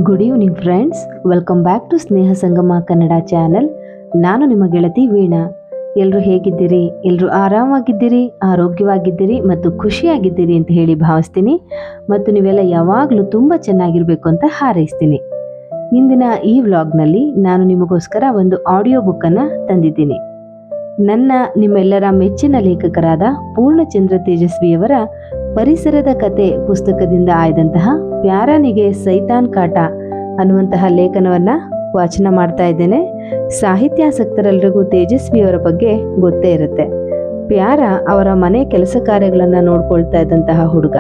Good evening friends, welcome back to Sneha Sangama Kannada channel. ನಾನು ನಿಮ್ಮ ಗೆಳತಿ ವೀಣಾ. ಎಲ್ಲರೂ ಹೇಗಿದ್ದೀರಿ? ಎಲ್ಲರೂ ಆರಾಮಾಗಿದ್ದೀರಿ, ಆರೋಗ್ಯವಾಗಿದ್ದೀರಿ ಮತ್ತು ಖುಷಿಯಾಗಿದ್ದೀರಿ ಅಂತ ಹೇಳಿ ಭಾವಿಸ್ತೀನಿ. ಮತ್ತು ನೀವೆಲ್ಲ ಯಾವಾಗಲೂ ತುಂಬ ಚೆನ್ನಾಗಿರಬೇಕು ಅಂತ ಹಾರೈಸ್ತೀನಿ. ಇಂದಿನ ಈ ವ್ಲಾಗ್ನಲ್ಲಿ ನಾನು ನಿಮಗೋಸ್ಕರ ಒಂದು ಆಡಿಯೋ ಬುಕ್ಕನ್ನು ತಂದಿದ್ದೀನಿ. ನಿಮ್ಮೆಲ್ಲರ ಮೆಚ್ಚಿನ ಲೇಖಕರಾದ ಪೂರ್ಣಚಂದ್ರ ತೇಜಸ್ವಿಯವರ ಪರಿಸರದ ಕತೆ ಪುಸ್ತಕದಿಂದ ಆಯ್ದಂತಹ ಪ್ಯಾರಾನಿಗೆ ಸೈತಾನ್ ಕಾಟ ಅನ್ನುವಂತಹ ಲೇಖನವನ್ನ ವಾಚನ ಮಾಡ್ತಾ ಇದ್ದೇನೆ. ಸಾಹಿತ್ಯಾಸಕ್ತರೆಲ್ಲರಿಗೂ ತೇಜಸ್ವಿಯವರ ಬಗ್ಗೆ ಗೊತ್ತೇ ಇರುತ್ತೆ. ಪ್ಯಾರ ಅವರ ಮನೆ ಕೆಲಸ ಕಾರ್ಯಗಳನ್ನ ನೋಡ್ಕೊಳ್ತಾ ಇದ್ದಂತಹ ಹುಡುಗ.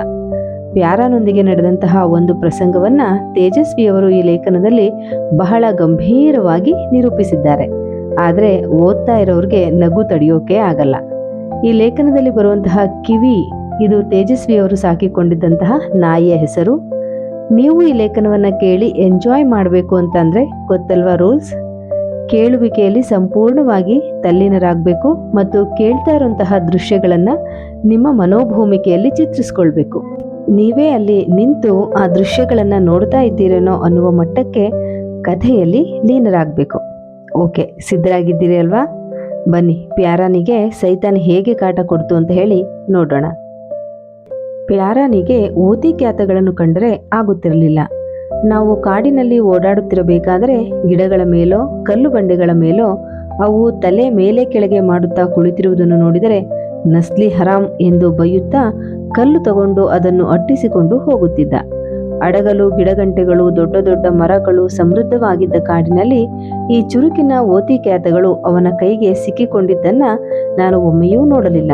ಪ್ಯಾರನೊಂದಿಗೆ ನಡೆದಂತಹ ಒಂದು ಪ್ರಸಂಗವನ್ನ ತೇಜಸ್ವಿಯವರು ಈ ಲೇಖನದಲ್ಲಿ ಬಹಳ ಗಂಭೀರವಾಗಿ ನಿರೂಪಿಸಿದ್ದಾರೆ. ಆದರೆ ಓದ್ತಾ ಇರೋರಿಗೆ ನಗು ತಡೆಯೋಕೆ ಆಗಲ್ಲ. ಈ ಲೇಖನದಲ್ಲಿ ಬರುವಂತಹ ಕಿವಿ, ಇದು ತೇಜಸ್ವಿಯವರು ಸಾಕಿಕೊಂಡಿದ್ದಂತಹ ನಾಯಿಯ ಹೆಸರು. ನೀವು ಈ ಲೇಖನವನ್ನ ಕೇಳಿ ಎಂಜಾಯ್ ಮಾಡಬೇಕು ಅಂತಂದ್ರೆ ಗೊತ್ತಲ್ವಾ ರೂಲ್ಸ್. ಕೇಳುವಿಕೆಯಲ್ಲಿ ಸಂಪೂರ್ಣವಾಗಿ ತಲ್ಲೀನರಾಗಬೇಕು ಮತ್ತು ಕೇಳ್ತಾ ಇರುವಂತಹ ದೃಶ್ಯಗಳನ್ನ ನಿಮ್ಮ ಮನೋಭೂಮಿಕೆಯಲ್ಲಿ ಚಿತ್ರಿಸ್ಕೊಳ್ಬೇಕು. ನೀವೇ ಅಲ್ಲಿ ನಿಂತು ಆ ದೃಶ್ಯಗಳನ್ನ ನೋಡ್ತಾ ಇದ್ದೀರೇನೋ ಅನ್ನುವ ಮಟ್ಟಕ್ಕೆ ಕಥೆಯಲ್ಲಿ ಲೀನರಾಗಬೇಕು. ಓಕೆ, ಸಿದ್ಧರಾಗಿದ್ದೀರಿ ಅಲ್ವಾ? ಬನ್ನಿ, ಪ್ಯಾರಾನಿಗೆ ಸೈತಾನ್ ಹೇಗೆ ಕಾಟ ಕೊಡ್ತು ಅಂತ ಹೇಳಿ ನೋಡೋಣ. ಪ್ಯಾರಾನಿಗೆ ಓತಿ ಕ್ಯಾತಗಳನ್ನು ಕಂಡರೆ ಆಗುತ್ತಿರಲಿಲ್ಲ. ನಾವು ಕಾಡಿನಲ್ಲಿ ಓಡಾಡುತ್ತಿರಬೇಕಾದರೆ ಗಿಡಗಳ ಮೇಲೋ ಕಲ್ಲು ಬಂಡೆಗಳ ಮೇಲೋ ಅವು ತಲೆ ಮೇಲೆ ಕೆಳಗೆ ಮಾಡುತ್ತಾ ಕುಳಿತಿರುವುದನ್ನು ನೋಡಿದರೆ ನಸ್ಲಿ ಹರಾಮ್ ಎಂದು ಬೈಯುತ್ತಾ ಕಲ್ಲು ತಗೊಂಡು ಅದನ್ನು ಅಟ್ಟಿಸಿಕೊಂಡು ಹೋಗುತ್ತಿದ್ದ. ಅಡಗಲು, ಗಿಡಗಂಟೆಗಳು, ದೊಡ್ಡ ದೊಡ್ಡ ಮರಗಳು ಸಮೃದ್ಧವಾಗಿದ್ದ ಕಾಡಿನಲ್ಲಿ ಈ ಚುರುಕಿನ ಓತಿ ಕ್ಯಾತಗಳು ಅವನ ಕೈಗೆ ಸಿಕ್ಕಿಕೊಂಡಿದ್ದನ್ನ ನಾನು ಒಮ್ಮೆಯೂ ನೋಡಲಿಲ್ಲ.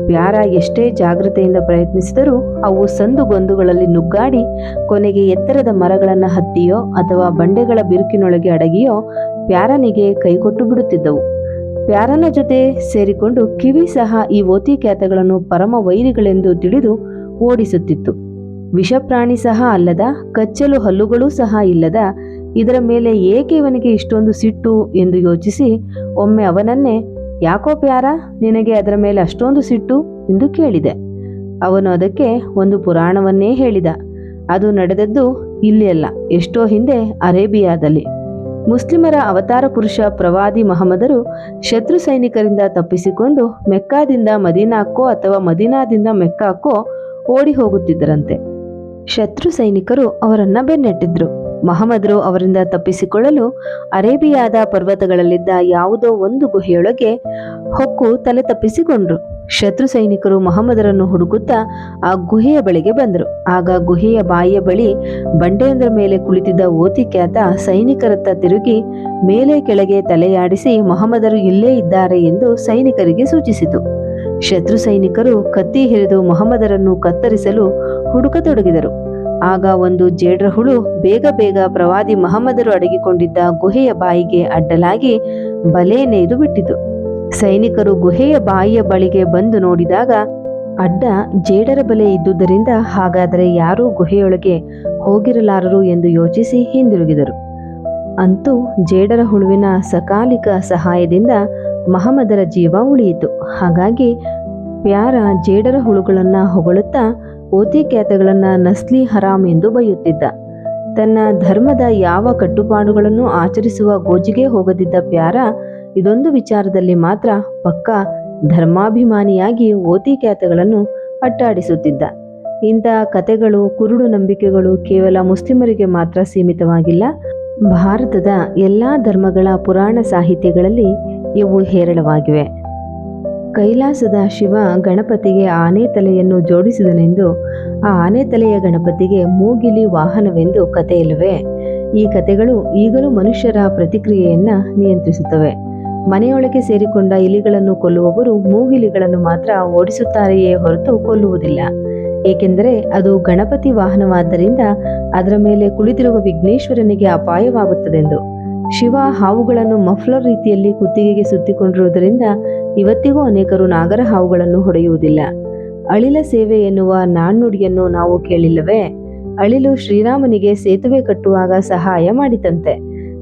ಪ್ಯಾರ ಎಷ್ಟೇ ಜಾಗ್ರತೆಯಿಂದ ಪ್ರಯತ್ನಿಸಿದರೂ ಅವು ಸಂದುಗೊಂದುಗಳಲ್ಲಿ ನುಗ್ಗಾಡಿ ಕೊನೆಗೆ ಎತ್ತರದ ಮರಗಳನ್ನ ಹತ್ತಿಯೋ ಅಥವಾ ಬಂಡೆಗಳ ಬಿರುಕಿನೊಳಗೆ ಅಡಗಿಯೋ ಪ್ಯಾರನಿಗೆ ಕೈಕೊಟ್ಟು ಬಿಡುತ್ತಿದ್ದವು. ಪ್ಯಾರನ ಜೊತೆ ಸೇರಿಕೊಂಡು ಕಿವಿ ಸಹ ಈ ಓತಿ ಕ್ಯಾತಗಳನ್ನು ಪರಮ ವೈರಿಗಳೆಂದು ತಿಳಿದು ಓಡಿಸುತ್ತಿತ್ತು. ವಿಷಪ್ರಾಣಿ ಸಹ ಅಲ್ಲದ, ಕಚ್ಚಲು ಹಲ್ಲುಗಳೂ ಸಹ ಇಲ್ಲದ ಇದರ ಮೇಲೆ ಏಕೆ ಇವನಿಗೆ ಇಷ್ಟೊಂದು ಸಿಟ್ಟು ಎಂದು ಯೋಚಿಸಿ ಒಮ್ಮೆ ಅವನನ್ನೇ, ಯಾಕೋ ಪ್ಯಾರ, ನಿನಗೆ ಅದರ ಮೇಲೆ ಅಷ್ಟೊಂದು ಸಿಟ್ಟು ಎಂದು ಕೇಳಿದೆ. ಅವನು ಅದಕ್ಕೆ ಒಂದು ಪುರಾಣವನ್ನೇ ಹೇಳಿದ. ಅದು ನಡೆದದ್ದು ಇಲ್ಲಿ ಅಲ್ಲ, ಎಷ್ಟೋ ಹಿಂದೆ ಅರೇಬಿಯಾದಲ್ಲಿ. ಮುಸ್ಲಿಮರ ಅವತಾರ ಪುರುಷ ಪ್ರವಾದಿ ಮಹಮ್ಮದರು ಶತ್ರು ಸೈನಿಕರಿಂದ ತಪ್ಪಿಸಿಕೊಂಡು ಮೆಕ್ಕಾದಿಂದ ಮದೀನಾಕ್ಕೋ ಅಥವಾ ಮದೀನಾದಿಂದ ಮೆಕ್ಕಾಕ್ಕೋ ಓಡಿ ಹೋಗುತ್ತಿದ್ದರಂತೆ. ಶತ್ರು ಸೈನಿಕರು ಅವರನ್ನ ಬೆನ್ನಟ್ಟಿದ್ರು. ಮಹಮ್ಮದರು ಅವರಿಂದ ತಪ್ಪಿಸಿಕೊಳ್ಳಲು ಅರೇಬಿಯಾದ ಪರ್ವತಗಳಲ್ಲಿದ್ದ ಯಾವುದೋ ಒಂದು ಗುಹೆಯೊಳಗೆ ಹೊಕ್ಕು ತಲೆ ತಪ್ಪಿಸಿಕೊಂಡ್ರು. ಶತ್ರು ಸೈನಿಕರು ಮಹಮ್ಮದರನ್ನು ಹುಡುಕುತ್ತಾ ಆ ಗುಹೆಯ ಬಳಿಗೆ ಬಂದರು. ಆಗ ಗುಹೆಯ ಬಾಯಿಯ ಬಳಿ ಬಂಡೆಯೊಂದರ ಮೇಲೆ ಕುಳಿತಿದ್ದ ಓತಿ ಕ್ಯಾತ ಸೈನಿಕರತ್ತ ತಿರುಗಿ ಮೇಲೆ ಕೆಳಗೆ ತಲೆಯಾಡಿಸಿ ಮಹಮ್ಮದರು ಇಲ್ಲೇ ಇದ್ದಾರೆ ಎಂದು ಸೈನಿಕರಿಗೆ ಸೂಚಿಸಿತು. ಶತ್ರು ಸೈನಿಕರು ಕತ್ತಿ ಹಿರಿದು ಮಹಮ್ಮದರನ್ನು ಕತ್ತರಿಸಲು ಹುಡುಕತೊಡಗಿದರು. ಆಗ ಒಂದು ಜೇಡ್ರ ಹುಳು ಬೇಗ ಬೇಗ ಪ್ರವಾದಿ ಮಹಮ್ಮದರು ಅಡಗಿಕೊಂಡಿದ್ದ ಗುಹೆಯ ಬಾಯಿಗೆ ಅಡ್ಡಲಾಗಿ ಬಲೆ ನೇಯ್ದು ಬಿಟ್ಟಿತು. ಸೈನಿಕರು ಗುಹೆಯ ಬಾಯಿಯ ಬಳಿಗೆ ಬಂದು ನೋಡಿದಾಗ ಅಡ್ಡ ಜೇಡರ ಬಲೆ ಇದ್ದುದರಿಂದ ಹಾಗಾದರೆ ಯಾರೂ ಗುಹೆಯೊಳಗೆ ಹೋಗಿರಲಾರರು ಎಂದು ಯೋಚಿಸಿ ಹಿಂದಿರುಗಿದರು. ಅಂತೂ ಜೇಡರ ಹುಳುವಿನ ಸಕಾಲಿಕ ಸಹಾಯದಿಂದ ಮಹಮ್ಮದರ ಜೀವ ಉಳಿಯಿತು. ಹಾಗಾಗಿ ಪ್ಯಾರ ಜೇಡರ ಹುಳುಗಳನ್ನ ಹೊಗಳುತ್ತಾ ಓತಿ ಕ್ಯಾತಗಳನ್ನ ನಸ್ಲಿ ಹರಾಮ್ ಎಂದು ಬೈಯುತ್ತಿದ್ದ. ತನ್ನ ಧರ್ಮದ ಯಾವ ಕಟ್ಟುಪಾಡುಗಳನ್ನು ಆಚರಿಸುವ ಗೋಜಿಗೆ ಹೋಗದಿದ್ದ ಪ್ಯಾರ ಇದೊಂದು ವಿಚಾರದಲ್ಲಿ ಮಾತ್ರ ಪಕ್ಕಾ ಧರ್ಮಾಭಿಮಾನಿಯಾಗಿ ಓತಿ ಕ್ಯಾತಗಳನ್ನು ಅಟ್ಟಾಡಿಸುತ್ತಿದ್ದ. ಇಂಥ ಕತೆಗಳು, ಕುರುಡು ನಂಬಿಕೆಗಳು ಕೇವಲ ಮುಸ್ಲಿಮರಿಗೆ ಮಾತ್ರ ಸೀಮಿತವಾಗಿಲ್ಲ. ಭಾರತದ ಎಲ್ಲಾ ಧರ್ಮಗಳ ಪುರಾಣ ಸಾಹಿತ್ಯಗಳಲ್ಲಿ ಇವು ಹೇರಳವಾಗಿವೆ. ಕೈಲಾಸದ ಶಿವ ಗಣಪತಿಗೆ ಆನೆ ತಲೆಯನ್ನು ಜೋಡಿಸಿದನೆಂದು ಆ ಆನೆ ತಲೆಯ ಗಣಪತಿಗೆ ಮೂಗಿಲಿ ವಾಹನವೆಂದು ಕಥೆಯಿಲ್ಲವೇ? ಈ ಕಥೆಗಳು ಈಗಲೂ ಮನುಷ್ಯರ ಪ್ರತಿಕ್ರಿಯೆಯನ್ನ ನಿಯಂತ್ರಿಸುತ್ತವೆ. ಮನೆಯೊಳಗೆ ಸೇರಿಕೊಂಡ ಇಲಿಗಳನ್ನು ಕೊಲ್ಲುವವರು ಮೂಗಿಲಿಗಳನ್ನು ಮಾತ್ರ ಓಡಿಸುತ್ತಾರೆಯೇ ಹೊರತು ಕೊಲ್ಲುವುದಿಲ್ಲ. ಏಕೆಂದರೆ ಅದು ಗಣಪತಿ ವಾಹನವಾದ್ದರಿಂದ ಅದರ ಮೇಲೆ ಕುಳಿತಿರುವ ವಿಘ್ನೇಶ್ವರನಿಗೆ ಅಪಾಯವಾಗುತ್ತದೆಂದು. ಶಿವ ಹಾವುಗಳನ್ನು ಮಫ್ಲರ್ ರೀತಿಯಲ್ಲಿ ಕುತ್ತಿಗೆಗೆ ಸುತ್ತಿಕೊಂಡಿರುವುದರಿಂದ ಇವತ್ತಿಗೂ ಅನೇಕರು ನಾಗರ ಹಾವುಗಳನ್ನು ಹೊಡೆಯುವುದಿಲ್ಲ. ಅಳಿಲ ಸೇವೆ ಎನ್ನುವ ನಾಣ್ಣುಡಿಯನ್ನು ನಾವು ಕೇಳಿಲ್ಲವೇ? ಅಳಿಲು ಶ್ರೀರಾಮನಿಗೆ ಸೇತುವೆ ಕಟ್ಟುವಾಗ ಸಹಾಯ ಮಾಡಿತಂತೆ.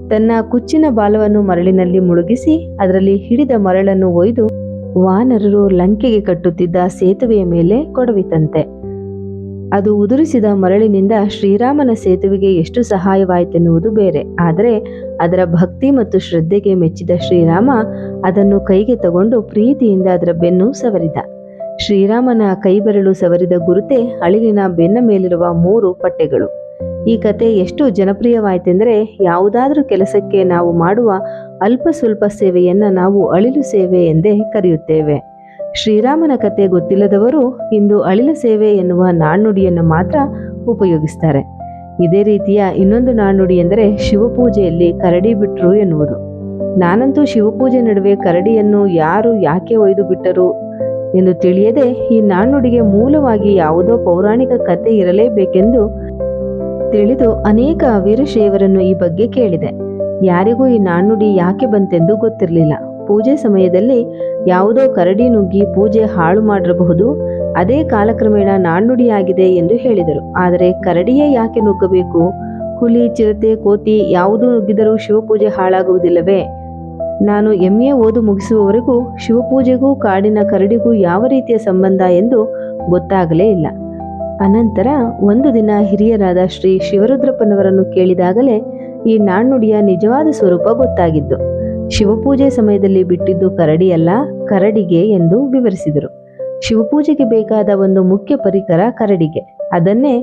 ತನ್ನ ಕುಚ್ಚಿನ ಬಾಲವನ್ನು ಮರಳಿನಲ್ಲಿ ಮುಳುಗಿಸಿ ಅದರಲ್ಲಿ ಹಿಡಿದ ಮರಳನ್ನು ಒಯ್ದು ವಾನರರು ಲಂಕೆಗೆ ಕಟ್ಟುತ್ತಿದ್ದ ಸೇತುವೆಯ ಮೇಲೆ ಕೊಡವಿತಂತೆ. ಅದು ಉದುರಿಸಿದ ಮರಳಿನಿಂದ ಶ್ರೀರಾಮನ ಸೇತುವೆಗೆ ಎಷ್ಟು ಸಹಾಯವಾಯಿತೆನ್ನುವುದು ಬೇರೆ. ಆದರೆ ಅದರ ಭಕ್ತಿ ಮತ್ತು ಶ್ರದ್ಧೆಗೆ ಮೆಚ್ಚಿದ ಶ್ರೀರಾಮ ಅದನ್ನು ಕೈಗೆ ತಗೊಂಡು ಪ್ರೀತಿಯಿಂದ ಅದರ ಬೆನ್ನು ಸವರಿದ. ಶ್ರೀರಾಮನ ಕೈಬೆರಳು ಸವರಿದ ಗುರುತೆ ಅಳಿಲಿನ ಬೆನ್ನ ಮೇಲಿರುವ 3 ಪಟ್ಟೆಗಳು. ಈ ಕತೆ ಎಷ್ಟು ಜನಪ್ರಿಯವಾಯಿತೆಂದರೆ, ಯಾವುದಾದ್ರೂ ಕೆಲಸಕ್ಕೆ ನಾವು ಮಾಡುವ ಅಲ್ಪ ಸ್ವಲ್ಪ ಸೇವೆಯನ್ನ ನಾವು ಅಳಿಲು ಸೇವೆ ಎಂದೇ ಕರೆಯುತ್ತೇವೆ. ಶ್ರೀರಾಮನ ಕತೆ ಗೊತ್ತಿಲ್ಲದವರು ಇಂದು ಅಳಿಲ ಸೇವೆ ಎನ್ನುವ ನಾಣ್ಣುಡಿಯನ್ನು ಮಾತ್ರ ಉಪಯೋಗಿಸ್ತಾರೆ. ಇದೇ ರೀತಿಯ ಇನ್ನೊಂದು ನಾಣ್ಣುಡಿ ಎಂದರೆ ಶಿವಪೂಜೆಯಲ್ಲಿ ಕರಡಿ ಬಿಟ್ರು ಎನ್ನುವುದು. ನಾನಂತೂ ಶಿವಪೂಜೆ ನಡುವೆ ಕರಡಿಯನ್ನು ಯಾರು ಯಾಕೆ ಒಯ್ದು ಬಿಟ್ಟರು ಎಂದು ತಿಳಿಯದೆ ಈ ನಾಣ್ಣುಡಿಗೆ ಮೂಲವಾಗಿ ಯಾವುದೋ ಪೌರಾಣಿಕ ಕತೆ ಇರಲೇಬೇಕೆಂದು ತಿಳಿದು ಅನೇಕ ವೀರಶೈವರನ್ನು ಈ ಬಗ್ಗೆ ಕೇಳಿದೆ. ಯಾರಿಗೂ ಈ ನಾಣ್ಣುಡಿ ಯಾಕೆ ಬಂತೆಂದು ಗೊತ್ತಿರಲಿಲ್ಲ. ಪೂಜೆ ಸಮಯದಲ್ಲಿ ಯಾವುದೋ ಕರಡಿ ನುಗ್ಗಿ ಪೂಜೆ ಹಾಳು ಮಾಡಿರಬಹುದು, ಅದೇ ಕಾಲಕ್ರಮೇಣ ನಾಣ್ಣುಡಿಯಾಗಿದೆ ಎಂದು ಹೇಳಿದರು. ಆದರೆ ಕರಡಿಯೇ ಯಾಕೆ ನುಗ್ಗಬೇಕು? ಹುಲಿ, ಚಿರತೆ, ಕೋತಿ ಯಾವುದು ನುಗ್ಗಿದರೂ ಶಿವಪೂಜೆ ಹಾಳಾಗುವುದಿಲ್ಲವೇ? ನಾನು MA ಓದು ಮುಗಿಸುವವರೆಗೂ ಶಿವಪೂಜೆಗೂ ಕಾಡಿನ ಕರಡಿಗೂ ಯಾವ ರೀತಿಯ ಸಂಬಂಧ ಎಂದು ಗೊತ್ತಾಗಲೇ ಇಲ್ಲ. ಅನಂತರ ಒಂದು ದಿನ ಹಿರಿಯರಾದ ಶ್ರೀ ಶಿವರುದ್ರಪ್ಪನವರನ್ನು ಕೇಳಿದಾಗಲೇ ಈ ನಾಣ್ಣುಡಿಯ ನಿಜವಾದ ಸ್ವರೂಪ ಗೊತ್ತಾಗಿದ್ದು. ಶಿವಪೂಜೆ ಸಮಯದಲ್ಲಿ ಬಿಟ್ಟಿದ್ದು ಕರಡಿಯಲ್ಲ, ಕರಡಿಗೆ ಎಂದು ವಿವರಿಸಿದರು. ಶಿವಪೂಜೆಗೆ ಬೇಕಾದ ಒಂದು ಮುಖ್ಯ ಪರಿಕರ ಕರಡಿಗೆ. ಅದನ್ನೇ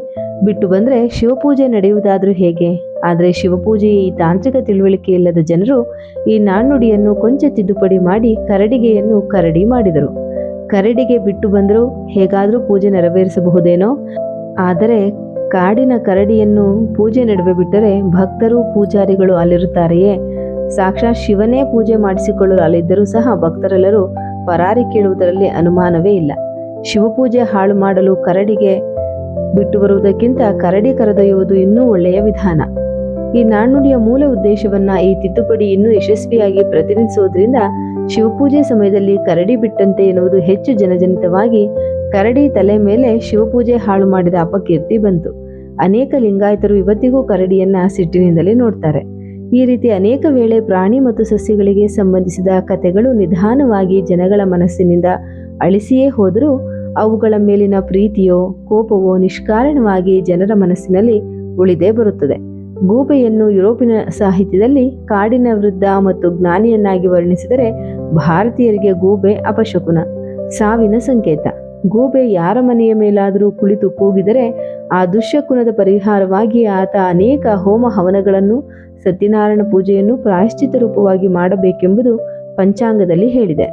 ಬಿಟ್ಟು ಬಂದರೆ ಶಿವಪೂಜೆ ನಡೆಯುವುದಾದ್ರೂ ಹೇಗೆ? ಆದರೆ ಶಿವಪೂಜೆಯ ಈ ತಾಂತ್ರಿಕ ತಿಳುವಳಿಕೆ ಇಲ್ಲದ ಜನರು ಈ ನಾಣ್ಣುಡಿಯನ್ನು ಕೊಂಚ ತಿದ್ದುಪಡಿ ಮಾಡಿ ಕರಡಿಗೆಯನ್ನು ಕರಡಿ ಮಾಡಿದರು. ಕರಡಿಗೆ ಬಿಟ್ಟು ಬಂದರೂ ಹೇಗಾದರೂ ಪೂಜೆ ನೆರವೇರಿಸಬಹುದೇನೋ. ಆದರೆ ಕಾಡಿನ ಕರಡಿಯನ್ನು ಪೂಜೆ ನಡುವೆ ಬಿಟ್ಟರೆ ಭಕ್ತರು, ಪೂಜಾರಿಗಳು ಅಲ್ಲಿರುತ್ತಾರೆಯೇ? ಸಾಕ್ಷಾತ್ ಶಿವನೇ ಪೂಜೆ ಮಾಡಿಸಿಕೊಳ್ಳಲು ಅಲ್ಲಿದ್ದರೂ ಸಹ ಭಕ್ತರೆಲ್ಲರೂ ಪರಾರಿ ಕೇಳುವುದರಲ್ಲಿ ಅನುಮಾನವೇ ಇಲ್ಲ. ಶಿವಪೂಜೆ ಹಾಳು ಮಾಡಲು ಕರಡಿಗೆ ಬಿಟ್ಟು ಬರುವುದಕ್ಕಿಂತ ಕರಡಿ ಕರೆದೊಯ್ಯುವುದು ಇನ್ನೂ ಒಳ್ಳೆಯ ವಿಧಾನ. ಈ ನಾಣ್ಣುಡಿಯ ಮೂಲ ಉದ್ದೇಶವನ್ನ ಈ ತಿದ್ದುಪಡಿ ಇನ್ನೂ ಯಶಸ್ವಿಯಾಗಿ ಪ್ರತಿನಿಧಿಸುವುದರಿಂದ ಶಿವಪೂಜೆ ಸಮಯದಲ್ಲಿ ಕರಡಿ ಬಿಟ್ಟಂತೆ ಎನ್ನುವುದು ಹೆಚ್ಚು ಜನಜನಿತವಾಗಿ ಕರಡಿ ತಲೆ ಮೇಲೆ ಶಿವಪೂಜೆ ಹಾಳು ಮಾಡಿದ ಅಪಕೀರ್ತಿ ಬಂತು. ಅನೇಕ ಲಿಂಗಾಯತರು ಇವತ್ತಿಗೂ ಕರಡಿಯನ್ನ ಸಿಟ್ಟಿನಿಂದಲೇ ನೋಡ್ತಾರೆ. ಈ ರೀತಿ ಅನೇಕ ವೇಳೆ ಪ್ರಾಣಿ ಮತ್ತು ಸಸ್ಯಗಳಿಗೆ ಸಂಬಂಧಿಸಿದ ಕಥೆಗಳು ನಿಧಾನವಾಗಿ ಜನಗಳ ಮನಸ್ಸಿನಿಂದ ಅಳಿಸಿಯೇ ಹೋದರೂ ಅವುಗಳ ಮೇಲಿನ ಪ್ರೀತಿಯೋ ಕೋಪವೋ ನಿಷ್ಕಾರಣವಾಗಿ ಜನರ ಮನಸ್ಸಿನಲ್ಲಿ ಉಳಿದೇ ಬರುತ್ತದೆ. ಗೂಬೆಯನ್ನು ಯುರೋಪಿನ ಸಾಹಿತ್ಯದಲ್ಲಿ ಕಾಡಿನ ವೃದ್ಧ ಮತ್ತು ಜ್ಞಾನಿಯನ್ನಾಗಿ ವರ್ಣಿಸಿದರೆ ಭಾರತೀಯರಿಗೆ ಗೂಬೆ ಅಪಶಕುನ, ಸಾವಿನ ಸಂಕೇತ. ಗೂಬೆ ಯಾರ ಮನೆಯ ಮೇಲಾದರೂ ಕುಳಿತು ಕೂಗಿದರೆ ಆ ದುಶ್ಶಕುನದ ಪರಿಹಾರವಾಗಿ ಆತ ಅನೇಕ ಹೋಮ ಹವನಗಳನ್ನು, ಸತ್ಯನಾರಾಯಣ ಪೂಜೆಯನ್ನು ಪ್ರಾಯಶ್ಚಿತ್ತ ರೂಪವಾಗಿ ಮಾಡಬೇಕೆಂಬುದು ಪಂಚಾಂಗದಲ್ಲಿ ಹೇಳಿದೆ.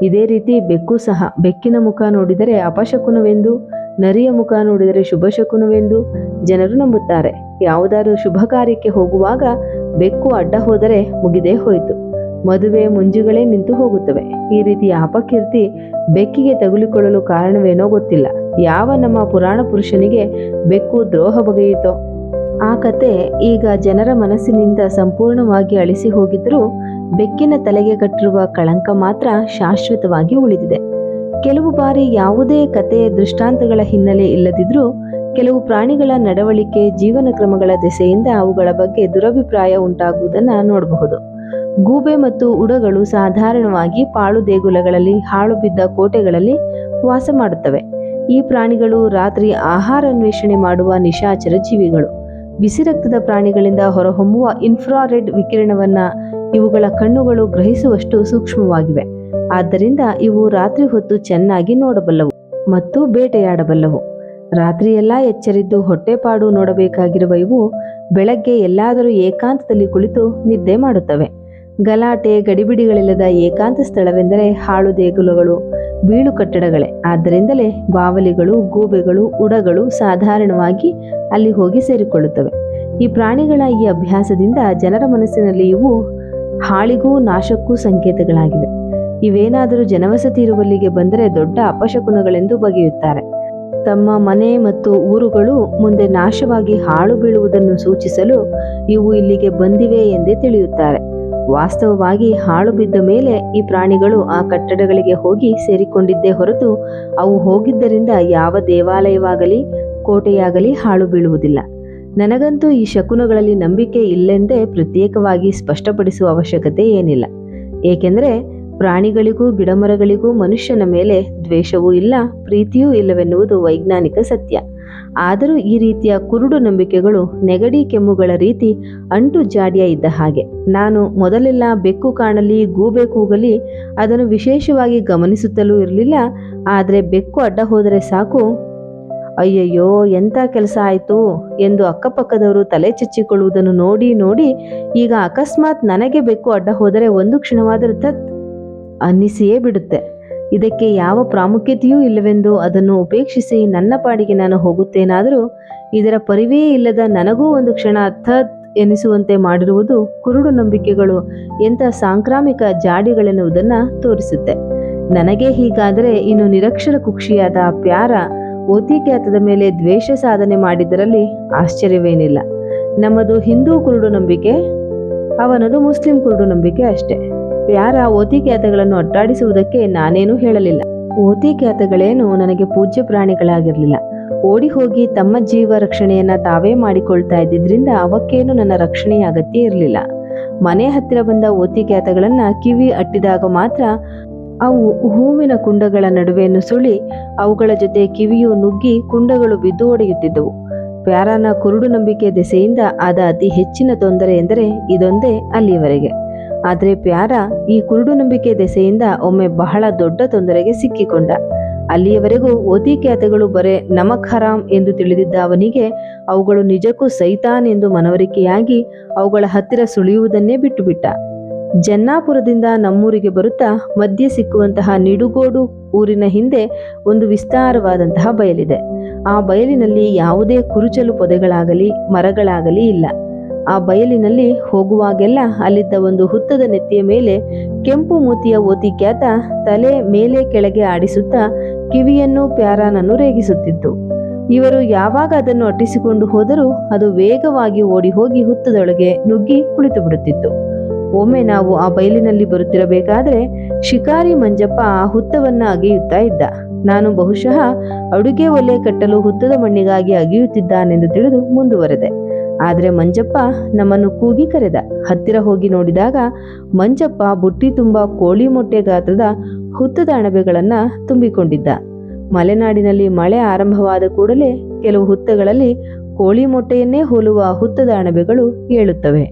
ಇದೇ ರೀತಿ ಬೆಕ್ಕು ಸಹ ಬೆಕ್ಕಿನ ಮುಖ ನೋಡಿದರೆ ಅಪಶಕುನವೆಂದು, ನರಿಯ ಮುಖ ನೋಡಿದರೆ ಶುಭಶಕುನವೆಂದು ಜನರು ನಂಬುತ್ತಾರೆ. ಯಾವುದಾದರೂ ಶುಭ ಕಾರ್ಯಕ್ಕೆ ಹೋಗುವಾಗ ಬೆಕ್ಕು ಅಡ್ಡ ಹೋದರೆ ಮುಗಿದೇ ಹೋಯಿತು, ಮದುವೆ ಮುಂಜಿಗಳೇ ನಿಂತು ಹೋಗುತ್ತವೆ. ಈ ರೀತಿಯ ಅಪಕೀರ್ತಿ ಬೆಕ್ಕಿಗೆ ತಗುಲಿಕೊಳ್ಳಲು ಕಾರಣವೇನೋ ಗೊತ್ತಿಲ್ಲ. ಯಾವ ನಮ್ಮ ಪುರಾಣ ಪುರುಷನಿಗೆ ಬೆಕ್ಕು ದ್ರೋಹ ಬಗೆಯಿತೋ? ಆ ಕತೆ ಈಗ ಜನರ ಮನಸ್ಸಿನಿಂದ ಸಂಪೂರ್ಣವಾಗಿ ಅಳಿಸಿ ಹೋಗಿದ್ದರೂ ಬೆಕ್ಕಿನ ತಲೆಗೆ ಕಟ್ಟಿರುವ ಕಳಂಕ ಮಾತ್ರ ಶಾಶ್ವತವಾಗಿ ಉಳಿದಿದೆ. ಕೆಲವು ಬಾರಿ ಯಾವುದೇ ಕತೆ ದೃಷ್ಟಾಂತಗಳ ಹಿನ್ನೆಲೆ ಇಲ್ಲದಿದ್ರೂ ಕೆಲವು ಪ್ರಾಣಿಗಳ ನಡವಳಿಕೆ, ಜೀವನ ಕ್ರಮಗಳ ದೆಸೆಯಿಂದ ಅವುಗಳ ಬಗ್ಗೆ ದುರಭಿಪ್ರಾಯ ಉಂಟಾಗುವುದನ್ನು ನೋಡಬಹುದು. ಗೂಬೆ ಮತ್ತು ಉಡಗಳು ಸಾಧಾರಣವಾಗಿ ಪಾಳು ದೇಗುಲಗಳಲ್ಲಿ, ಹಾಳು ಬಿದ್ದ ಕೋಟೆಗಳಲ್ಲಿ ವಾಸ ಮಾಡುತ್ತವೆ. ಈ ಪ್ರಾಣಿಗಳು ರಾತ್ರಿ ಆಹಾರ ಅನ್ವೇಷಣೆ ಮಾಡುವ ನಿಶಾಚರ ಜೀವಿಗಳು. ಬಿಸಿ ರಕ್ತದ ಪ್ರಾಣಿಗಳಿಂದ ಹೊರಹೊಮ್ಮುವ ಇನ್ಫ್ರಾರೆಡ್ ವಿಕಿರಣವನ್ನ ಇವುಗಳ ಕಣ್ಣುಗಳು ಗ್ರಹಿಸುವಷ್ಟು ಸೂಕ್ಷ್ಮವಾಗಿವೆ. ಆದ್ದರಿಂದ ಇವು ರಾತ್ರಿ ಹೊತ್ತು ಚೆನ್ನಾಗಿ ನೋಡಬಲ್ಲವು ಮತ್ತು ಬೇಟೆಯಾಡಬಲ್ಲವು. ರಾತ್ರಿಯೆಲ್ಲ ಎಚ್ಚರಿದ್ದು ಹೊಟ್ಟೆಪಾಡು ನೋಡಬೇಕಾಗಿರುವ ಇವು ಬೆಳಗ್ಗೆ ಎಲ್ಲಾದರೂ ಏಕಾಂತದಲ್ಲಿ ಕುಳಿತು ನಿದ್ದೆ ಮಾಡುತ್ತವೆ. ಗಲಾಟೆ ಗಡಿಬಿಡಿಗಳಿಲ್ಲದ ಏಕಾಂತ ಸ್ಥಳವೆಂದರೆ ಹಾಳು ದೇಗುಲಗಳು, ಬೀಳು ಕಟ್ಟಡಗಳೇ. ಆದ್ದರಿಂದಲೇ ಬಾವಲಿಗಳು, ಗೂಬೆಗಳು, ಉಡಗಳು ಸಾಧಾರಣವಾಗಿ ಅಲ್ಲಿ ಹೋಗಿ ಸೇರಿಕೊಳ್ಳುತ್ತವೆ. ಈ ಪ್ರಾಣಿಗಳ ಈ ಅಭ್ಯಾಸದಿಂದ ಜನರ ಮನಸ್ಸಿನಲ್ಲಿ ಇವು ಹಾಳಿಗೂ ನಾಶಕ್ಕೂ ಸಂಕೇತಗಳಾಗಿವೆ. ಇವೇನಾದರೂ ಜನವಸತಿ ಇರುವಲ್ಲಿಗೆ ಬಂದರೆ ದೊಡ್ಡ ಅಪಶಕುನಗಳೆಂದು ಬಗೆಯುತ್ತಾರೆ. ತಮ್ಮ ಮನೆ ಮತ್ತು ಊರುಗಳು ಮುಂದೆ ನಾಶವಾಗಿ ಹಾಳು ಬೀಳುವುದನ್ನು ಸೂಚಿಸಲು ಇವು ಇಲ್ಲಿಗೆ ಬಂದಿವೆ ಎಂದೇ ತಿಳಿಯುತ್ತಾರೆ. ವಾಸ್ತವವಾಗಿ ಹಾಳು ಬಿದ್ದ ಮೇಲೆ ಈ ಪ್ರಾಣಿಗಳು ಆ ಕಟ್ಟಡಗಳಿಗೆ ಹೋಗಿ ಸೇರಿಕೊಂಡಿದ್ದೇ ಹೊರತು ಅವು ಹೋಗಿದ್ದರಿಂದ ಯಾವ ದೇವಾಲಯವಾಗಲಿ ಕೋಟೆಯಾಗಲಿ ಹಾಳು ಬೀಳುವುದಿಲ್ಲ. ನನಗಂತೂ ಈ ಶಕುನಗಳಲ್ಲಿ ನಂಬಿಕೆ ಇಲ್ಲೆಂದೇ ಪ್ರತ್ಯೇಕವಾಗಿ ಸ್ಪಷ್ಟಪಡಿಸುವ ಅವಶ್ಯಕತೆ ಏನಿಲ್ಲ. ಏಕೆಂದರೆ ಪ್ರಾಣಿಗಳಿಗೂ ಗಿಡಮರಗಳಿಗೂ ಮನುಷ್ಯನ ಮೇಲೆ ದ್ವೇಷವೂ ಇಲ್ಲ, ಪ್ರೀತಿಯೂ ಇಲ್ಲವೆನ್ನುವುದು ವೈಜ್ಞಾನಿಕ ಸತ್ಯ. ಆದರೂ ಈ ರೀತಿಯ ಕುರುಡು ನಂಬಿಕೆಗಳು ನೆಗಡಿ ಕೆಮ್ಮುಗಳ ರೀತಿ ಅಂಟು ಜಾಡಿಯ ಇದ್ದ ಹಾಗೆ. ನಾನು ಮೊದಲೆಲ್ಲ ಬೆಕ್ಕು ಕಾಣಲಿ ಗೂಬೆ ಕೂಗಲಿ ಅದನ್ನು ವಿಶೇಷವಾಗಿ ಗಮನಿಸುತ್ತಲೂ ಇರಲಿಲ್ಲ. ಆದರೆ ಬೆಕ್ಕು ಅಡ್ಡ ಹೋದರೆ ಸಾಕು, ಅಯ್ಯಯ್ಯೋ ಎಂಥ ಕೆಲಸ ಆಯಿತು ಎಂದು ಅಕ್ಕಪಕ್ಕದವರು ತಲೆ ಚಚ್ಚಿಕೊಳ್ಳುವುದನ್ನು ನೋಡಿ ನೋಡಿ ಈಗ ಅಕಸ್ಮಾತ್ ನನಗೆ ಬೆಕ್ಕು ಅಡ್ಡ ಹೋದರೆ ಒಂದು ಕ್ಷಣವಾದರೂ ತತ್ ಅನ್ನಿಸಿಯೇ ಬಿಡುತ್ತೆ. ಇದಕ್ಕೆ ಯಾವ ಪ್ರಾಮುಖ್ಯತೆಯೂ ಇಲ್ಲವೆಂದು ಅದನ್ನು ಉಪೇಕ್ಷಿಸಿ ನನ್ನ ಪಾಡಿಗೆ ನಾನು ಹೋಗುತ್ತೇನಾದರೂ ಇದರ ಪರಿವೇ ಇಲ್ಲದ ನನಗೂ ಒಂದು ಕ್ಷಣ ಥತ್ ಎನಿಸುವಂತೆ ಮಾಡಿರುವುದು ಕುರುಡು ನಂಬಿಕೆಗಳು ಎಂಥ ಸಾಂಕ್ರಾಮಿಕ ಜಾಡಿಗಳೆನ್ನುವುದನ್ನು ತೋರಿಸುತ್ತೆ. ನನಗೆ ಹೀಗಾದರೆ ಇನ್ನು ನಿರಕ್ಷರ ಕುಕ್ಷಿಯಾದ ಪ್ಯಾರ ಓತಿಕ್ಯಾತದ ಮೇಲೆ ದ್ವೇಷ ಸಾಧನೆ ಮಾಡಿದ್ದರಲ್ಲಿ ಆಶ್ಚರ್ಯವೇನಿಲ್ಲ. ನಮ್ಮದು ಹಿಂದೂ ಕುರುಡು ನಂಬಿಕೆ, ಅವನದು ಮುಸ್ಲಿಂ ಕುರುಡು ನಂಬಿಕೆ ಅಷ್ಟೇ. ಪ್ಯಾರ ಓತಿಕ್ಯಾತಗಳನ್ನು ಅಡ್ಡಾಡಿಸುವುದಕ್ಕೆ ನಾನೇನೂ ಹೇಳಲಿಲ್ಲ. ಓತಿಕ್ಯಾತಗಳೇನು ನನಗೆ ಪೂಜ್ಯ ಪ್ರಾಣಿಗಳಾಗಿರಲಿಲ್ಲ. ಓಡಿ ಹೋಗಿ ತಮ್ಮ ಜೀವ ರಕ್ಷಣೆಯನ್ನ ತಾವೇ ಮಾಡಿಕೊಳ್ತಾ ಇದ್ದಿದ್ರಿಂದ ಅವಕ್ಕೇನು ನನ್ನ ರಕ್ಷಣೆಯ ಅಗತ್ಯ ಇರಲಿಲ್ಲ. ಮನೆ ಹತ್ತಿರ ಬಂದ ಓತಿಕ್ಯಾತಗಳನ್ನ ಕಿವಿ ಅಟ್ಟಿದಾಗ ಮಾತ್ರ ಅವು ಹೂವಿನ ಕುಂಡಗಳ ನಡುವೆ ನುಸುಳಿ ಅವುಗಳ ಜೊತೆ ಕಿವಿಯು ನುಗ್ಗಿ ಕುಂಡಗಳು ಬಿದ್ದು ಒಡೆಯುತ್ತಿದ್ದವು. ಪ್ಯಾರನ ಕುರುಡು ನಂಬಿಕೆ ದೆಸೆಯಿಂದ ಆದ ಅತಿ ಹೆಚ್ಚಿನ ತೊಂದರೆ ಎಂದರೆ ಇದೊಂದೇ ಅಲ್ಲಿಯವರೆಗೆ. ಆದರೆ ಪ್ಯಾರ ಈ ಕುರುಡು ನಂಬಿಕೆ ದೆಸೆಯಿಂದ ಒಮ್ಮೆ ಬಹಳ ದೊಡ್ಡ ತೊಂದರೆಗೆ ಸಿಕ್ಕಿಕೊಂಡ. ಅಲ್ಲಿಯವರೆಗೂ ಓತಿಕ್ಯಾತಗಳು ಬರೇ ನಮಕ್ ಹರಾಮ್ ಎಂದು ತಿಳಿದಿದ್ದ ಅವನಿಗೆ ಅವುಗಳು ನಿಜಕ್ಕೂ ಸೈತಾನ್ ಎಂದು ಮನವರಿಕೆಯಾಗಿ ಅವುಗಳ ಹತ್ತಿರ ಸುಳಿಯುವುದನ್ನೇ ಬಿಟ್ಟುಬಿಟ್ಟ. ಜನ್ನಾಪುರದಿಂದ ನಮ್ಮೂರಿಗೆ ಬರುತ್ತಾ ಮಧ್ಯೆ ಸಿಕ್ಕುವಂತಹ ನಿಡುಗೋಡು ಊರಿನ ಹಿಂದೆ ಒಂದು ವಿಸ್ತಾರವಾದಂತಹ ಬಯಲಿದೆ. ಆ ಬಯಲಿನಲ್ಲಿ ಯಾವುದೇ ಕುರುಚಲು ಪೊದೆಗಳಾಗಲಿ ಮರಗಳಾಗಲಿ ಇಲ್ಲ. ಆ ಬಯಲಿನಲ್ಲಿ ಹೋಗುವಾಗೆಲ್ಲ ಅಲ್ಲಿದ್ದ ಒಂದು ಹುತ್ತದ ನೆತ್ತಿಯ ಮೇಲೆ ಕೆಂಪು ಮೂತಿಯ ಓತಿಕ್ಯಾತ ತಲೆ ಮೇಲೆ ಕೆಳಗೆ ಆಡಿಸುತ್ತಾ ಕಿವಿಯನ್ನು ಪ್ಯಾರನನ್ನು ರೇಗಿಸುತ್ತಿತ್ತು. ಇವರು ಯಾವಾಗ ಅದನ್ನು ಅಟ್ಟಿಸಿಕೊಂಡು ಹೋದರೂ ಅದು ವೇಗವಾಗಿ ಓಡಿ ಹೋಗಿ ಹುತ್ತದೊಳಗೆ ನುಗ್ಗಿ ಕುಳಿತು ಬಿಡುತ್ತಿತ್ತು. ಒಮ್ಮೆ ನಾವು ಆ ಬಯಲಿನಲ್ಲಿ ಬರುತ್ತಿರಬೇಕಾದ್ರೆ ಶಿಕಾರಿ ಮಂಜಪ್ಪ ಆ ಹುತ್ತವನ್ನ ಅಗೆಯುತ್ತಾ ಇದ್ದ. ನಾನು ಬಹುಶಃ ಅಡುಗೆ ಒಲೆ ಕಟ್ಟಲು ಹುತ್ತದ ಮಣ್ಣಿಗಾಗಿ ಅಗೆಯುತ್ತಿದ್ದಾನೆಂದು ತಿಳಿದು ಮುಂದುವರೆದೆ. ಆದರೆ ಮಂಜಪ್ಪ ನಮ್ಮನ್ನು ಕೂಗಿ ಕರೆದ. ಹತ್ತಿರ ಹೋಗಿ ನೋಡಿದಾಗ ಮಂಜಪ್ಪ ಬುಟ್ಟಿ ತುಂಬ ಕೋಳಿ ಮೊಟ್ಟೆ ಗಾತ್ರದ ಹುತ್ತದ ಅಣಬೆಗಳನ್ನ ತುಂಬಿಕೊಂಡಿದ್ದ. ಮಲೆನಾಡಿನಲ್ಲಿ ಮಳೆ ಆರಂಭವಾದ ಕೂಡಲೇ ಕೆಲವು ಹುತ್ತಗಳಲ್ಲಿ ಕೋಳಿ ಮೊಟ್ಟೆಯನ್ನೇ ಹೋಲುವ ಹುತ್ತದ ಅಣಬೆಗಳು ಏಳುತ್ತವೆ.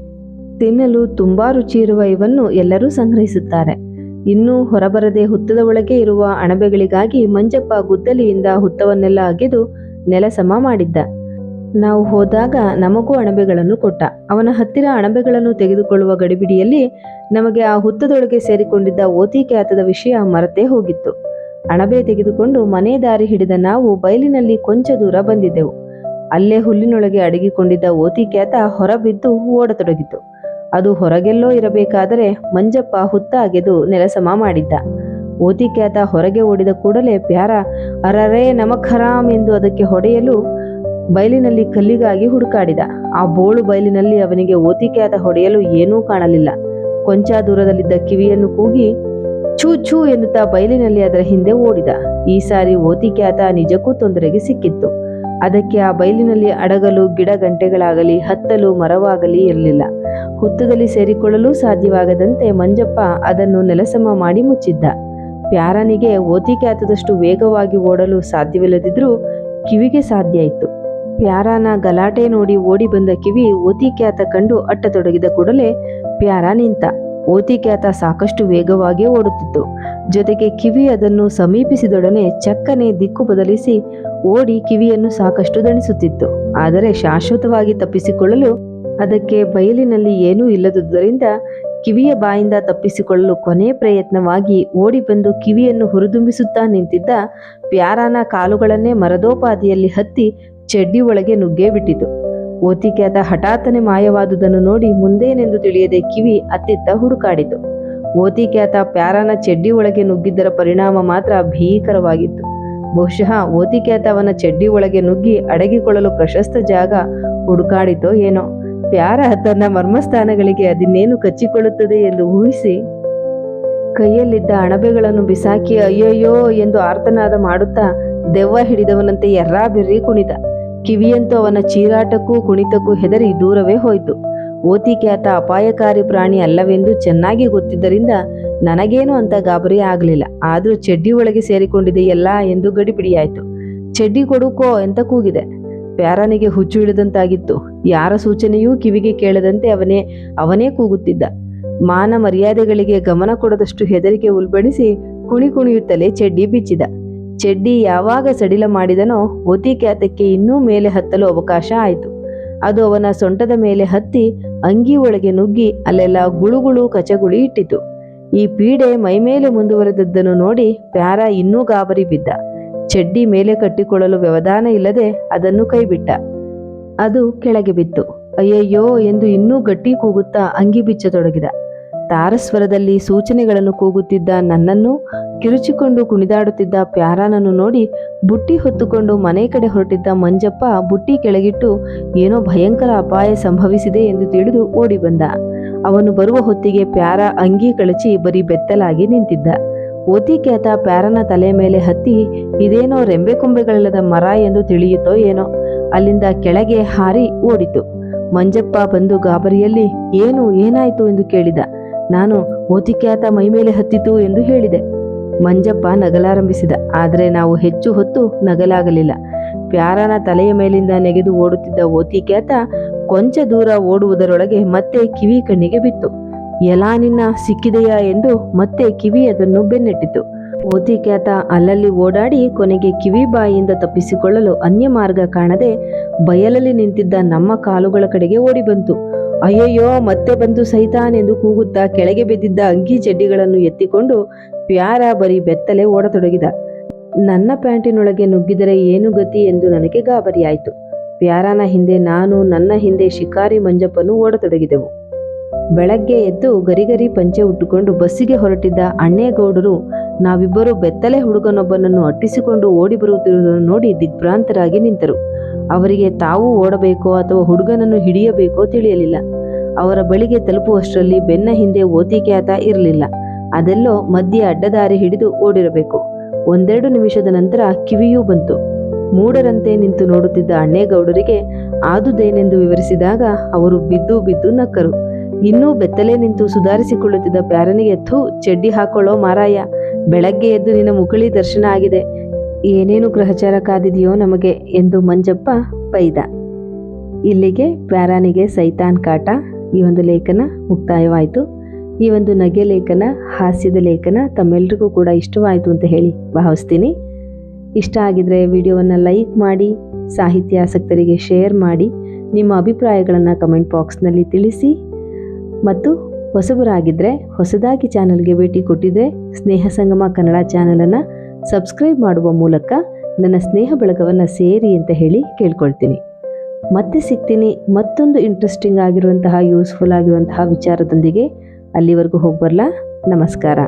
ತಿನ್ನಲು ತುಂಬಾ ರುಚಿ ಇರುವ ಇವನ್ನು ಎಲ್ಲರೂ ಸಂಗ್ರಹಿಸುತ್ತಾರೆ. ಇನ್ನೂ ಹೊರಬರದೆ ಹುತ್ತದ ಒಳಗೆ ಇರುವ ಅಣಬೆಗಳಿಗಾಗಿ ಮಂಜಪ್ಪ ಗುದ್ದಲಿಯಿಂದ ಹುತ್ತವನ್ನೆಲ್ಲ ಅಗೆದು ನೆಲ ಸಮ ಮಾಡಿದ್ದ. ನಾವು ಹೋದಾಗ ನಮಗೂ ಅಣಬೆಗಳನ್ನು ಕೊಟ್ಟ. ಅವನ ಹತ್ತಿರ ಅಣಬೆಗಳನ್ನು ತೆಗೆದುಕೊಳ್ಳುವ ಗಡಿಬಿಡಿಯಲ್ಲಿ ನಮಗೆ ಆ ಹುತ್ತದೊಳಗೆ ಸೇರಿಕೊಂಡಿದ್ದ ಓತಿಕ್ಯಾತದ ವಿಷಯ ಮರೆತೇ ಹೋಗಿತ್ತು. ಅಣಬೆ ತೆಗೆದುಕೊಂಡು ಮನೆ ದಾರಿ ಹಿಡಿದ ನಾವು ಬಯಲಿನಲ್ಲಿ ಕೊಂಚ ದೂರ ಬಂದಿದ್ದೆವು. ಅಲ್ಲೇ ಹುಲ್ಲಿನೊಳಗೆ ಅಡಗಿಕೊಂಡಿದ್ದ ಓತಿಕ್ಯಾತ ಹೊರಬಿದ್ದು ಓಡತೊಡಗಿತು. ಅದು ಹೊರಗೆಲ್ಲೋ ಇರಬೇಕಾದರೆ ಮಂಜಪ್ಪ ಹುತ್ತ ಅಗೆದು ನೆಲಸಮ ಮಾಡಿದ್ದ. ಓತಿಕ್ಯಾತ ಹೊರಗೆ ಓಡಿದ ಕೂಡಲೇ ಪ್ಯಾರ ಅರರೇ ನಮಕ್ ಹರಾಮ್ ಎಂದು ಅದಕ್ಕೆ ಹೊಡೆಯಲು ಬಯಲಿನಲ್ಲಿ ಕಲ್ಲಿಗಾಗಿ ಹುಡುಕಾಡಿದ. ಆ ಬೋಳು ಬಯಲಿನಲ್ಲಿ ಅವನಿಗೆ ಓತಿಕ್ಯಾತ ಹೊಡೆಯಲು ಏನೂ ಕಾಣಲಿಲ್ಲ. ಕೊಂಚ ದೂರದಲ್ಲಿದ್ದ ಕಿವಿಯನ್ನು ಕೂಗಿ ಛೂ ಛೂ ಎನ್ನುತ್ತಾ ಬಯಲಿನಲ್ಲಿ ಅದರ ಹಿಂದೆ ಓಡಿದ. ಈ ಸಾರಿ ಓತಿಕ್ಯಾತ ನಿಜಕ್ಕೂ ತೊಂದರೆಗೆ ಸಿಕ್ಕಿತ್ತು. ಅದಕ್ಕೆ ಆ ಬಯಲಿನಲ್ಲಿ ಅಡಗಲು ಗಿಡ ಗಂಟೆಗಳಾಗಲಿ ಹತ್ತಲು ಮರವಾಗಲಿ ಇರಲಿಲ್ಲ. ಹುತ್ತದಲ್ಲಿ ಸೇರಿಕೊಳ್ಳಲು ಸಾಧ್ಯವಾಗದಂತೆ ಮಂಜಪ್ಪ ಅದನ್ನು ನೆಲಸಮ ಮಾಡಿ ಮುಚ್ಚಿದ್ದ. ಪ್ಯಾರನಿಗೆ ಓತಿಕ್ಯಾತದಷ್ಟು ವೇಗವಾಗಿ ಓಡಲು ಸಾಧ್ಯವಿಲ್ಲದಿದ್ರೂ ಕಿವಿಗೆ ಸಾಧ್ಯ ಇತ್ತು. ಪ್ಯಾರನ ಗಲಾಟೆ ನೋಡಿ ಓಡಿ ಬಂದ ಕಿವಿ ಓತಿಕ್ಯಾತ ಕಂಡು ಅಟ್ಟತೊಡಗಿದ ಕೂಡಲೇ ಪ್ಯಾರ ನಿಂತ. ಓತಿಕ್ಯಾತ ಸಾಕಷ್ಟು ವೇಗವಾಗಿ ಓಡುತ್ತಿತ್ತು. ಜೊತೆಗೆ ಕಿವಿ ಅದನ್ನು ಸಮೀಪಿಸಿದೊಡನೆ ಚಕ್ಕನೆ ದಿಕ್ಕು ಬದಲಿಸಿ ಓಡಿ ಕಿವಿಯನ್ನು ಸಾಕಷ್ಟು ದಣಿಸುತ್ತಿತ್ತು. ಆದರೆ ಶಾಶ್ವತವಾಗಿ ತಪ್ಪಿಸಿಕೊಳ್ಳಲು ಅದಕ್ಕೆ ಬಯಲಿನಲ್ಲಿ ಏನೂ ಇಲ್ಲದುದರಿಂದ ಕಿವಿಯ ಬಾಯಿಂದ ತಪ್ಪಿಸಿಕೊಳ್ಳಲು ಕೊನೆ ಪ್ರಯತ್ನವಾಗಿ ಓಡಿ ಬಂದು ಕಿವಿಯನ್ನು ಹುರಿದುಂಬಿಸುತ್ತಾ ನಿಂತಿದ್ದ ಪ್ಯಾರನ ಕಾಲುಗಳನ್ನೇ ಮರದೋಪಾದಿಯಲ್ಲಿ ಹತ್ತಿ ಚಡ್ಡಿ ಒಳಗೆ ನುಗ್ಗೇ ಬಿಟ್ಟಿತು. ಓತಿಕ್ಯಾತ ಹಠಾತ್ತನೆ ಮಾಯವಾದುದನ್ನು ನೋಡಿ ಮುಂದೇನೆಂದು ತಿಳಿಯದೆ ಕಿವಿ ಅತ್ತಿತ್ತ ಹುಡುಕಾಡಿತು. ಓತಿಕ್ಯಾತ ಪ್ಯಾರನ ಚಡ್ಡಿ ಒಳಗೆ ನುಗ್ಗಿದ್ದರ ಪರಿಣಾಮ ಮಾತ್ರ ಭೀಕರವಾಗಿತ್ತು. ಬಹುಶಃ ಓತಿಕ್ಯಾತ ಅವನ ಚಡ್ಡಿ ಒಳಗೆ ನುಗ್ಗಿ ಅಡಗಿಕೊಳ್ಳಲು ಪ್ರಶಸ್ತ ಜಾಗ ಹುಡುಕಾಡಿತೋ ಏನೋ. ಪ್ಯಾರ ತನ್ನ ಮರ್ಮಸ್ಥಾನಗಳಿಗೆ ಅದನ್ನೇನು ಕಚ್ಚಿಕೊಳ್ಳುತ್ತದೆ ಎಂದು ಊಹಿಸಿ ಕೈಯಲ್ಲಿದ್ದ ಅಣಬೆಗಳನ್ನು ಬಿಸಾಕಿ ಅಯ್ಯಯ್ಯೋ ಎಂದು ಆರ್ತನಾದ ಮಾಡುತ್ತಾ ದೆವ್ವ ಹಿಡಿದವನಂತೆ ಎರ್ರಾ ಬೆರ್ರಿ ಕುಣಿದ. ಕಿವಿಯಂತೂ ಅವನ ಚೀರಾಟಕ್ಕೂ ಕುಣಿತಕ್ಕೂ ಹೆದರಿ ದೂರವೇ ಹೋಯಿತು. ಓತಿಕ್ಯಾತ ಅಪಾಯಕಾರಿ ಪ್ರಾಣಿ ಅಲ್ಲವೆಂದು ಚೆನ್ನಾಗಿ ಗೊತ್ತಿದ್ದರಿಂದ ನನಗೇನು ಅಂತ ಗಾಬರಿ ಆಗಲಿಲ್ಲ. ಆದರೂ ಚಡ್ಡಿ ಒಳಗೆ ಸೇರಿಕೊಂಡಿದೆಯಲ್ಲ ಎಂದು ಗಡಿಬಿಡಿಯಾಯಿತು. ಚಡ್ಡಿ ಕೊಡುಕೋ ಅಂತ ಕೂಗಿದೆ. ಪ್ಯಾರನಿಗೆ ಹುಚ್ಚು ಹಿಡಿದಂತಾಗಿತ್ತು. ಯಾರ ಸೂಚನೆಯೂ ಕಿವಿಗೆ ಕೇಳದಂತೆ ಅವನೇ ಕೂಗುತ್ತಿದ್ದ. ಮಾನ ಮರ್ಯಾದೆಗಳಿಗೆ ಗಮನ ಕೊಡದಷ್ಟು ಹೆದರಿಕೆ ಉಲ್ಬಣಿಸಿ ಕುಣಿಯುತ್ತಲೇ ಚಡ್ಡಿ ಬಿಚ್ಚಿದ. ಚಡ್ಡಿ ಯಾವಾಗ ಸಡಿಲ ಮಾಡಿದನೋ ಓತಿಕ್ಯಾತಕ್ಕೆ ಇನ್ನೂ ಮೇಲೆ ಹತ್ತಲು ಅವಕಾಶ ಆಯಿತು. ಅದು ಅವನ ಸೊಂಟದ ಮೇಲೆ ಹತ್ತಿ ಅಂಗಿ ಒಳಗೆ ನುಗ್ಗಿ ಅಲ್ಲೆಲ್ಲ ಗುಳುಗುಳು ಕಚಗುಳಿ ಇಟ್ಟಿತು. ಈ ಪೀಡೆ ಮೈಮೇಲೆ ಮುಂದುವರೆದದ್ದನ್ನು ನೋಡಿ ಪ್ಯಾರ ಇನ್ನೂ ಗಾಬರಿ ಬಿದ್ದ. ಚಡ್ಡಿ ಮೇಲೆ ಕಟ್ಟಿಕೊಳ್ಳಲು ವ್ಯವಧಾನ ಇಲ್ಲದೆ ಅದನ್ನು ಕೈಬಿಟ್ಟ. ಅದು ಕೆಳಗೆ ಬಿತ್ತು. ಅಯ್ಯಯ್ಯೋ ಎಂದು ಇನ್ನೂ ಗಟ್ಟಿ ಕೂಗುತ್ತಾ ಅಂಗಿ ಬಿಚ್ಚತೊಡಗಿದ. ತಾರಸ್ವರದಲ್ಲಿ ಸೂಚನೆಗಳನ್ನು ಕೂಗುತ್ತಿದ್ದ ನನ್ನನ್ನು, ಕಿರುಚಿಕೊಂಡು ಕುಣಿದಾಡುತ್ತಿದ್ದ ಪ್ಯಾರನನ್ನು ನೋಡಿ ಬುಟ್ಟಿ ಹೊತ್ತುಕೊಂಡು ಮನೆ ಕಡೆ ಹೊರಟಿದ್ದ ಮಂಜಪ್ಪ ಬುಟ್ಟಿ ಕೆಳಗಿಟ್ಟು ಏನೋ ಭಯಂಕರ ಅಪಾಯ ಸಂಭವಿಸಿದೆ ಎಂದು ತಿಳಿದು ಓಡಿ ಬಂದ. ಅವನು ಬರುವ ಹೊತ್ತಿಗೆ ಪ್ಯಾರ ಅಂಗಿ ಕಳಚಿ ಬರೀ ಬೆತ್ತಲಾಗಿ ನಿಂತಿದ್ದ. ಓತಿಕ್ಯಾತ ಪ್ಯಾರನ ತಲೆ ಮೇಲೆ ಹತ್ತಿ ಇದೇನೋ ರೆಂಬೆ ಕೊಂಬೆಗಳಿಲ್ಲದ ಮರ ಎಂದು ತಿಳಿಯಿತೋ ಏನೋ ಅಲ್ಲಿಂದ ಕೆಳಗೆ ಹಾರಿ ಓಡಿತು. ಮಂಜಪ್ಪ ಬಂದು ಗಾಬರಿಯಲ್ಲಿ ಏನಾಯ್ತು ಎಂದು ಕೇಳಿದ. ನಾನು ಓತಿಕ್ಯಾತ ಮೈಮೇಲೆ ಹತ್ತಿತು ಎಂದು ಹೇಳಿದೆ. ಮಂಜಪ್ಪ ನಗಲಾರಂಭಿಸಿದ. ಆದರೆ ನಾವು ಹೆಚ್ಚು ಹೊತ್ತು ನಗಲಾಗಲಿಲ್ಲ. ಪ್ಯಾರನ ತಲೆಯ ಮೇಲಿಂದ ನೆಗೆದು ಓಡುತ್ತಿದ್ದ ಓತಿಕ್ಯಾತ ಕೊಂಚ ದೂರ ಓಡುವುದರೊಳಗೆ ಮತ್ತೆ ಕಿವಿ ಕಣ್ಣಿಗೆ ಬಿತ್ತು. ಎಲ್ಲಾ ನಿನ್ನ ಸಿಕ್ಕಿದೆಯಾ ಎಂದು ಮತ್ತೆ ಕಿವಿ ಅದನ್ನು ಬೆನ್ನಟ್ಟಿತು. ಓತಿಕ್ಯಾತ ಅಲ್ಲಲ್ಲಿ ಓಡಾಡಿ ಕೊನೆಗೆ ಕಿವಿ ಬಾಯಿಯಿಂದ ತಪ್ಪಿಸಿಕೊಳ್ಳಲು ಅನ್ಯ ಮಾರ್ಗ ಕಾಣದೆ ಬಯಲಲ್ಲಿ ನಿಂತಿದ್ದ ನಮ್ಮ ಕಾಲುಗಳ ಕಡೆಗೆ ಓಡಿ ಬಂತು. ಅಯ್ಯಯ್ಯೋ ಮತ್ತೆ ಬಂದು ಸೈತಾನ್ ಎಂದು ಕೂಗುತ್ತಾ ಕೆಳಗೆ ಬಿದ್ದಿದ್ದ ಅಂಗಿ ಚಡ್ಡಿಗಳನ್ನು ಎತ್ತಿಕೊಂಡು ಪ್ಯಾರ ಬರೀ ಬೆತ್ತಲೆ ಓಡತೊಡಗಿದ. ನನ್ನ ಪ್ಯಾಂಟಿನೊಳಗೆ ನುಗ್ಗಿದರೆ ಏನು ಗತಿ ಎಂದು ನನಗೆ ಗಾಬರಿಯಾಯಿತು. ಪ್ಯಾರನ ಹಿಂದೆ ನಾನು, ನನ್ನ ಹಿಂದೆ ಶಿಕಾರಿ ಮಂಜಪ್ಪನು ಓಡತೊಡಗಿದೆವು. ಬೆಳಗ್ಗೆ ಎದ್ದು ಗರಿಗರಿ ಪಂಚೆ ಉಟ್ಟುಕೊಂಡು ಬಸ್ಸಿಗೆ ಹೊರಟಿದ್ದ ಅಣ್ಣೇಗೌಡರು ನಾವಿಬ್ಬರು ಬೆತ್ತಲೆ ಹುಡುಗನೊಬ್ಬನನ್ನು ಅಟ್ಟಿಸಿಕೊಂಡು ಓಡಿ ಬರುತ್ತಿರುವುದನ್ನು ನೋಡಿ ದಿಗ್ಭ್ರಾಂತರಾಗಿ ನಿಂತರು. ಅವರಿಗೆ ತಾವು ಓಡಬೇಕೋ ಅಥವಾ ಹುಡುಗನನ್ನು ಹಿಡಿಯಬೇಕೋ ತಿಳಿಯಲಿಲ್ಲ. ಅವರ ಬಳಿಗೆ ತಲುಪುವಷ್ಟರಲ್ಲಿ ಬೆನ್ನ ಹಿಂದೆ ಓತಿಕ್ಯಾತ ಇರಲಿಲ್ಲ. ಅದೆಲ್ಲೋ ಮಧ್ಯೆ ಅಡ್ಡದಾರಿ ಹಿಡಿದು ಓಡಿರಬೇಕು. ಒಂದೆರಡು ನಿಮಿಷದ ನಂತರ ಕಿವಿಯೂ ಬಂತು. ಮೂಢರಂತೆ ನಿಂತು ನೋಡುತ್ತಿದ್ದ ಅಣ್ಣೇಗೌಡರಿಗೆ ಆದುದೇನೆಂದು ವಿವರಿಸಿದಾಗ ಅವರು ಬಿದ್ದು ನಕ್ಕರು. ಇನ್ನೂ ಬೆತ್ತಲೆ ನಿಂತು ಸುಧಾರಿಸಿಕೊಳ್ಳುತ್ತಿದ್ದ ಪ್ಯಾರನಿಗೆ ಚಡ್ಡಿ ಹಾಕೊಳ್ಳೋ ಮಾರಾಯ, ಬೆಳಗ್ಗೆ ಎದ್ದು ನಿನ್ನ ಮುಕುಳಿ ದರ್ಶನ ಆಗಿದೆ, ಏನೇನು ಗ್ರಹಚಾರ ಕಾದಿದೆಯೋ ನಮಗೆ ಎಂದು ಮಂಜಪ್ಪ ಬೈದ. ಇಲ್ಲಿಗೆ ಪ್ಯಾರನಿಗೆ ಸೈತಾನ್ ಕಾಟ ಈ ಒಂದು ಲೇಖನ ಮುಕ್ತಾಯವಾಯಿತು. ಈ ಒಂದು ನಗೆ ಲೇಖನ, ಹಾಸ್ಯದ ಲೇಖನ ತಮ್ಮೆಲ್ಲರಿಗೂ ಕೂಡ ಇಷ್ಟವಾಯಿತು ಅಂತ ಹೇಳಿ ಭಾವಿಸ್ತೀನಿ. ಇಷ್ಟ ಆಗಿದ್ರೆ ವಿಡಿಯೋವನ್ನು ಲೈಕ್ ಮಾಡಿ, ಸಾಹಿತ್ಯ ಆಸಕ್ತರಿಗೆ ಶೇರ್ ಮಾಡಿ, ನಿಮ್ಮ ಅಭಿಪ್ರಾಯಗಳನ್ನು ಕಮೆಂಟ್ ಬಾಕ್ಸ್ನಲ್ಲಿ ತಿಳಿಸಿ. ಮತ್ತು ಹೊಸಬರಾಗಿದ್ದರೆ, ಹೊಸದಾಗಿ ಚಾನಲ್ಗೆ ಭೇಟಿ ಕೊಟ್ಟಿದ್ದರೆ ಸ್ನೇಹ ಸಂಗಮ ಕನ್ನಡ ಚಾನಲನ್ನು ಸಬ್ಸ್ಕ್ರೈಬ್ ಮಾಡುವ ಮೂಲಕ ನನ್ನ ಸ್ನೇಹ ಬಳಗವನ್ನು ಸೇರಿ ಅಂತ ಹೇಳಿ ಕೇಳ್ಕೊಳ್ತೀನಿ. ಮತ್ತೆ ಸಿಗ್ತೀನಿ ಮತ್ತೊಂದು ಇಂಟ್ರೆಸ್ಟಿಂಗ್ ಆಗಿರುವಂತಹ, ಯೂಸ್ಫುಲ್ ಆಗಿರುವಂತಹ ವಿಚಾರದೊಂದಿಗೆ. ಅಲ್ಲಿವರೆಗೂ ಹೋಗ್ಬರಲಾ. ನಮಸ್ಕಾರ.